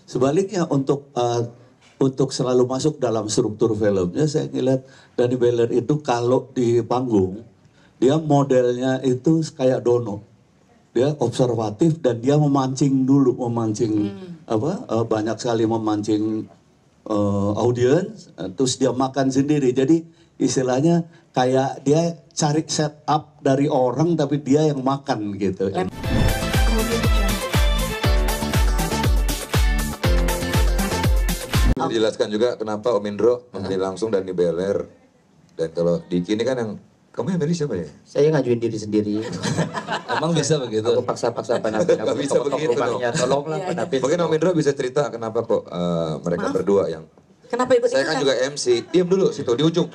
Sebaliknya untuk selalu masuk dalam struktur filmnya, saya ngeliat Danny Beller itu kalau di panggung, dia modelnya itu kayak Dono. Dia observatif dan dia memancing dulu, banyak sekali memancing audiens, terus dia makan sendiri. Jadi istilahnya kayak dia cari setup dari orang tapi dia yang makan gitu. Dijelaskan juga kenapa Om Indro memilih langsung Danny Beller. Dan kalau Diki ini kan yang, kamu yang milih siapa ya? Saya ngajuin diri sendiri. Emang bisa begitu? Aku paksa-paksa Penapin. Nggak bisa begitu dong. Tolonglah Penapin. Mungkin Om Indro bisa cerita kenapa kok mereka berdua yang... Kenapa ikut Saya kan juga MC, diam dulu situ di ujung.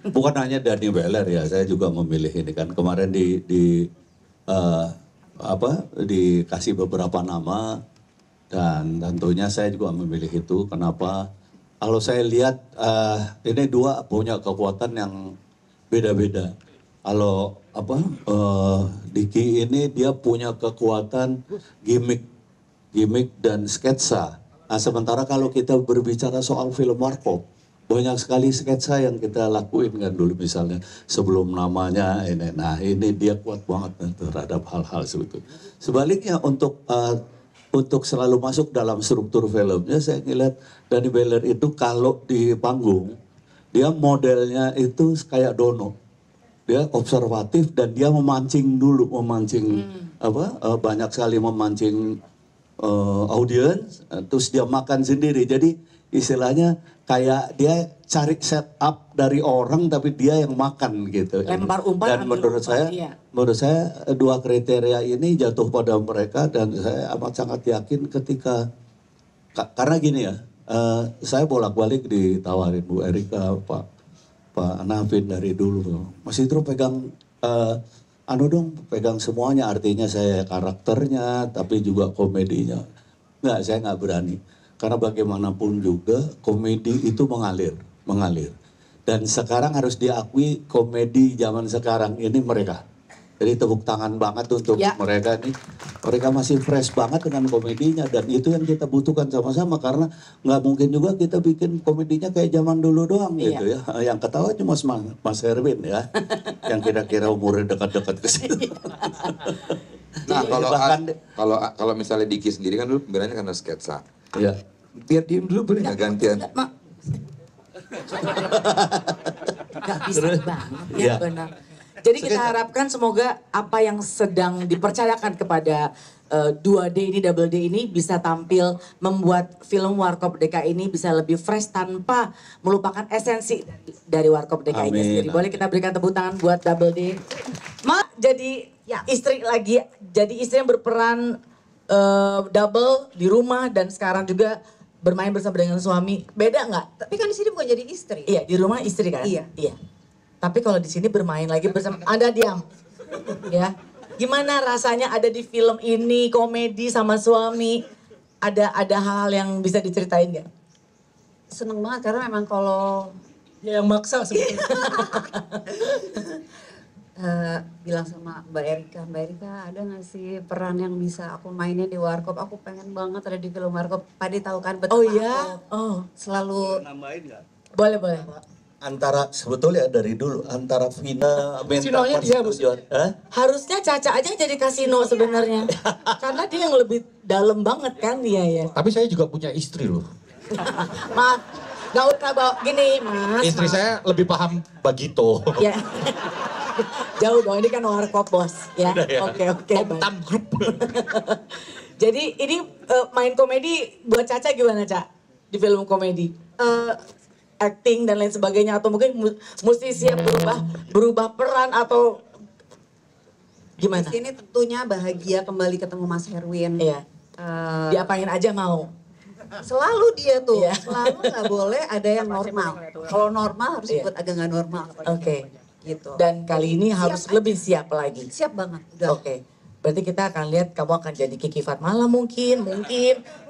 Bukan hanya Danny Beller ya, saya juga memilih ini kan. Kemarin dikasih beberapa nama dan tentunya saya juga memilih itu. Kenapa? Kalau saya lihat ini dua punya kekuatan yang beda-beda. Kalau Diki ini dia punya kekuatan gimmick dan sketsa. Nah, sementara kalau kita berbicara soal film Warkop, banyak sekali sketsa yang kita lakuin kan dulu, misalnya sebelum namanya ini. Nah, ini dia kuat banget terhadap hal-hal seperti itu. Sebaliknya untuk selalu masuk dalam struktur filmnya, saya ngeliat Danny Beller itu kalau di panggung, dia modelnya itu kayak Dono. Dia observatif dan dia memancing dulu, banyak sekali memancing audiens, terus dia makan sendiri. Jadi istilahnya kayak dia cari setup dari orang tapi dia yang makan gitu. Lempar umpan. Dan menurut saya dua kriteria ini jatuh pada mereka dan saya amat sangat yakin ketika karena gini ya, saya bolak-balik ditawarin Bu Erika, Pak Navin dari dulu, Mas Indro pegang pegang semuanya, artinya saya karakternya tapi juga komedinya. Enggak, saya nggak berani. Karena bagaimanapun juga komedi itu mengalir. Dan sekarang harus diakui komedi zaman sekarang ini mereka. Jadi tepuk tangan banget untuk mereka ini. Mereka masih fresh banget dengan komedinya dan itu yang kita butuhkan sama-sama karena nggak mungkin juga kita bikin komedinya kayak zaman dulu doang gitu ya. Yang ketawa cuma Mas Herwin ya, yang kira-kira umurnya dekat-dekat ke situ. Nah kalau misalnya Diki sendiri kan dulu pembelaannya karena sketsa. Iya. Biar diem dulu boleh nggak gantian? Gak bisa banget ya, benar. Jadi kita harapkan semoga apa yang sedang dipercayakan kepada 2D ini, Double D ini bisa tampil membuat film Warkop DKI ini bisa lebih fresh tanpa melupakan esensi dari Warkop DKI ini sendiri. Boleh kita berikan tepuk tangan buat Double D. Jadi istri lagi, jadi istri yang berperan double di rumah dan sekarang juga bermain bersama dengan suami. Beda nggak? Tapi kan di sini bukan jadi istri. Iya, di rumah istri kan? Iya. Tapi kalau di sini bermain lagi bersama, Anda diam. Ya. Gimana rasanya ada di film ini, komedi sama suami? Ada hal-hal yang bisa diceritain nggak? Seneng banget karena memang kalau... Ya yang maksa sebetulnya. Bilang sama Mbak Erika, ada gak sih peran yang bisa aku mainin di Warkop? Aku pengen banget ada di film Warkop. Padi tahu kan betapa aku selalu... Nambahin nggak? Boleh. Sebetulnya dari dulu antara Vina Kasinonya dia harusnya Caca aja jadi kasino sebenarnya. Karena dia yang lebih dalam banget kan dia ya. Tapi saya juga punya istri loh. Maaf, gak usah bawa gini Mas. Istri saya lebih paham Bagito. Ya. Jauh dong, ini kan Warkop bos ya. Oke. Tam Group. Jadi ini main komedi buat Caca gimana Ca? Di film komedi? Acting dan lain sebagainya atau mungkin mesti siap berubah peran atau gimana? Di sini tentunya bahagia kembali ketemu Mas Herwin. Iya. Diapain aja mau? Selalu dia tuh, selalu nggak boleh ada yang normal. Kalau normal harus ikut agak nggak normal. Oke. Gitu. Dan kali ini harus lebih siap lagi. Siap banget. Udah. Oke. Berarti kita akan lihat kamu akan jadi Kiki Fatmala mungkin.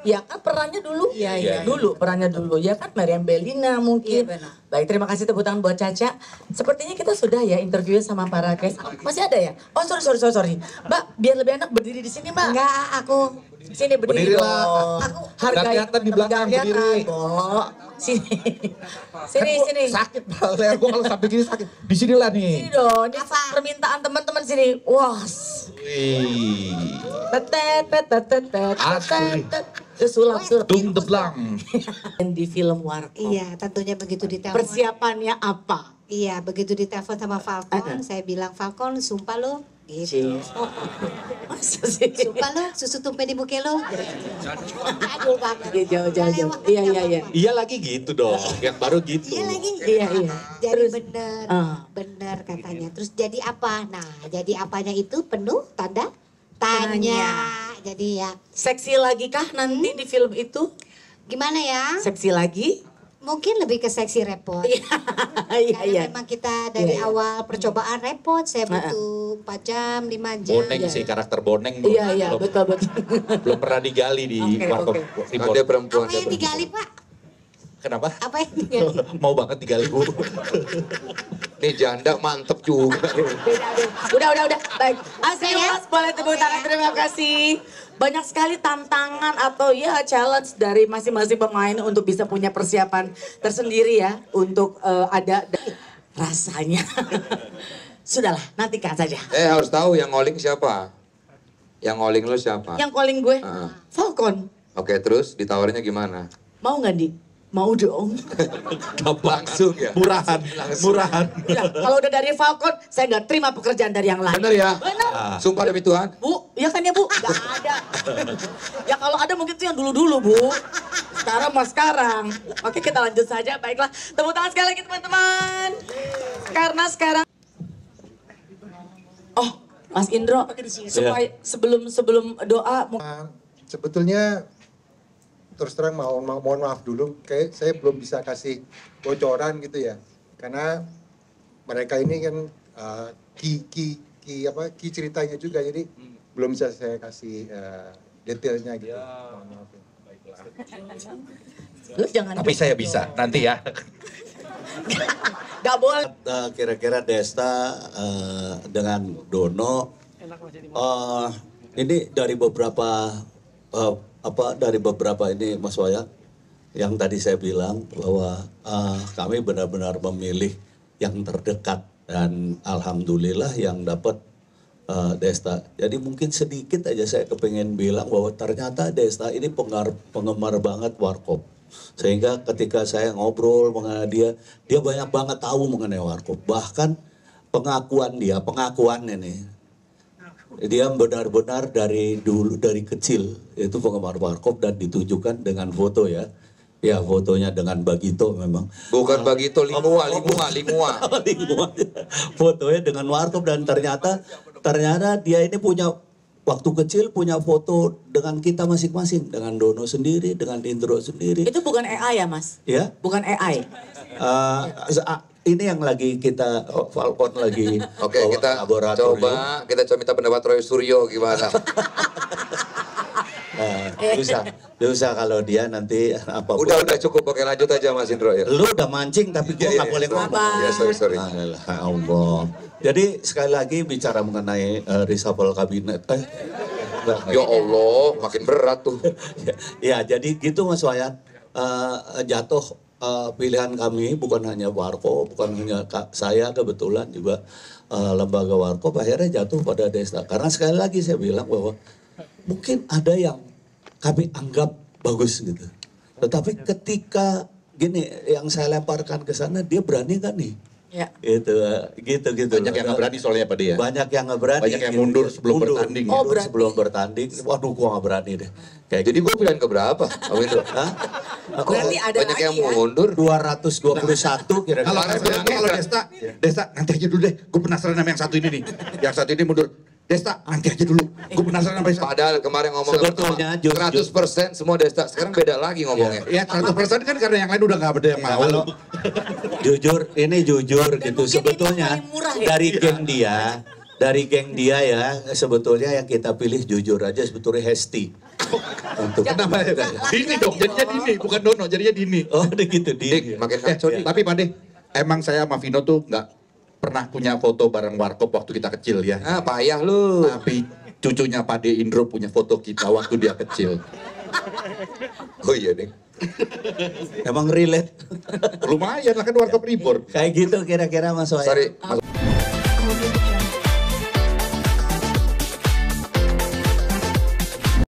Ya kan perannya dulu. Iya. Perannya dulu. Ya kan Meriam Bellina mungkin. Iya, benar. Baik, terima kasih tepuk tangan buat Caca. Sepertinya kita sudah ya interview sama para guest. Masih ada ya? Oh sorry. Mbak, biar lebih enak berdiri di sini Mbak. Enggak, aku Sini berdiri Berdirilah. dong. Nggak kelihatan di belakang, Nggak kelihatan, berdiri. Bo. Sini. Sini, Kan gua sini. Sakit leher gua kalau sampai gini sakit. Di sinilah nih. Sini dong, ini permintaan teman-teman sini. Wah. Wih. Tetet, tetet, tetet, Asli. tetet. Sulap. Tung deblang. Di film Warkop. Iya, tentunya begitu ditelepon. Persiapannya apa? Iya, begitu ditelepon sama Falcon, saya bilang Falcon, sumpah lo, gitu. Masa sih? Sumpah lo, susu tumpah di muka lo. Adul banget. Jauh. Iya. Iya lagi gitu dong. Yang baru gitu. Iya lagi. Iya. Jadi Terus, bener, ah. bener katanya. Terus jadi apa? Nah, jadi apanya itu penuh tanda tanya. Jadi ya, seksi lagi kah nanti di film itu? gimana ya? Seksi lagi? Mungkin lebih ke seksi repot. Iya. Karena memang kita dari Iya. awal percobaan repot, saya butuh 4 jam, 5 jam. Boneng sih, karakter boneng. Iya, belum, betul. belum pernah digali di Oke, Warkop. oke. di Kan dia perempuan. Apa yang digali, Pak? Kenapa? Apa yang digali? Mau banget digali Bu. Nih janda mantep juga. Udah. Baik. Asyik ya? Mas, boleh tepuk tangan. Terima kasih. Banyak sekali tantangan atau ya challenge dari masing-masing pemain untuk bisa punya persiapan tersendiri ya. Untuk ada rasanya. Sudahlah, nantikan saja. Harus tahu yang ngoling siapa? Yang ngoling lo siapa? Yang calling gue, Ah. Falcon. Oke, terus ditawarinnya gimana? Mau nggak, Di? Mau dong. Langsung ya? Murahan. Ya, kalau udah dari Falcon, saya nggak terima pekerjaan dari yang lain. Bener ya? Bener. Sumpah demi Tuhan. Bu, iya kan ya Bu? Gak ada. Ya kalau ada mungkin itu yang dulu-dulu Bu. Sekarang mas sekarang. Oke kita lanjut saja, baiklah. Tepuk tangan sekali lagi teman-teman. Karena sekarang... Oh, Mas Indro, supaya sebelum doa... Sebetulnya terus terang mohon maaf dulu, kayak saya belum bisa kasih bocoran gitu ya, karena mereka ini kan ki ceritanya juga, jadi belum bisa saya kasih detailnya gitu. Mohon maaf. Lu jangan... Tapi saya bisa nanti ya. Gak boleh. Kira-kira Desta dengan Dono ini dari beberapa ini Mas Wayan yang tadi saya bilang bahwa kami benar-benar memilih yang terdekat dan alhamdulillah yang dapat Desta. Jadi mungkin sedikit aja saya kepengen bilang bahwa ternyata Desta ini penggemar banget Warkop. Sehingga ketika saya ngobrol mengenai dia banyak banget tahu mengenai Warkop. Bahkan pengakuannya nih. Dia benar-benar dari kecil itu penggemar Warkop dan ditujukan dengan foto ya. Ya fotonya dengan Bagito memang. Bukan Bagito, Lingua. Lingua. Fotonya dengan Warkop dan ternyata dia ini punya waktu kecil punya foto dengan kita masing-masing, dengan Dono sendiri, dengan Indro sendiri. Itu bukan AI ya Mas? Ya. Bukan AI? Ini yang lagi kita Falcon lagi. Oke, kita coba minta pendapat Roy Suryo gimana? Bisa kalau dia nanti apa? Udah cukup, oke lanjut aja Mas Indro ya. Lu udah mancing tapi gua nggak boleh ngomong. Ya sorry. Allah. Jadi sekali lagi bicara mengenai reshuffle kabinet. Ya Allah, makin berat tuh. Ya jadi gitu Mas Wayan. Jatuh pilihan kami bukan hanya Warkop, bukan hanya saya kebetulan juga lembaga Warkop akhirnya jatuh pada Desta. Karena sekali lagi saya bilang bahwa mungkin ada yang kami anggap bagus gitu. Tetapi ketika gini yang saya lemparkan ke sana dia berani kan nih? Ya. Gitu. Banyak yang nggak berani soalnya Pak dia. Banyak yang nggak berani. Banyak yang mundur sebelum bertanding. Oh, Mundur berarti. sebelum bertanding. Waduh, gua nggak berani deh. Kayak Jadi gue pilihan keberapa, Om Indro? Hah? Berarti ada Banyak lagi yang ya? mundur. 221 kira-kira. Kalau saya bilang kalau Desta nanti aja dulu deh. Gue penasaran sama yang satu ini nih. Yang satu ini mundur. Desta nanti aja dulu. Gue penasaran sama yang satu. Padahal kemarin ngomong Sebetulnya, 100% semua Desta. Sekarang beda lagi ngomongnya. Ya 100% kan karena yang lain udah gak ada yang mau. Kalau jujur gitu mungkin ini sebetulnya paling murah ya? dari geng dia ya sebetulnya yang kita pilih jujur aja sebetulnya Hesti. Untuk Kenapa ya? Dini dong, jadinya Dini, bukan Dono, jadinya Dini. oh udah gitu Dik, makin kacau nih. Tapi Pak De, emang saya sama Vino tuh nggak pernah punya foto bareng Warkop waktu kita kecil ya. Ah, payah lu. Tapi cucunya Pak De Indro punya foto kita waktu dia kecil. Oh iya deh. Emang relate. Lumayan lah kan Warkop Reborn. Kayak gitu kira-kira Mas Wahyu. Sorry, Mas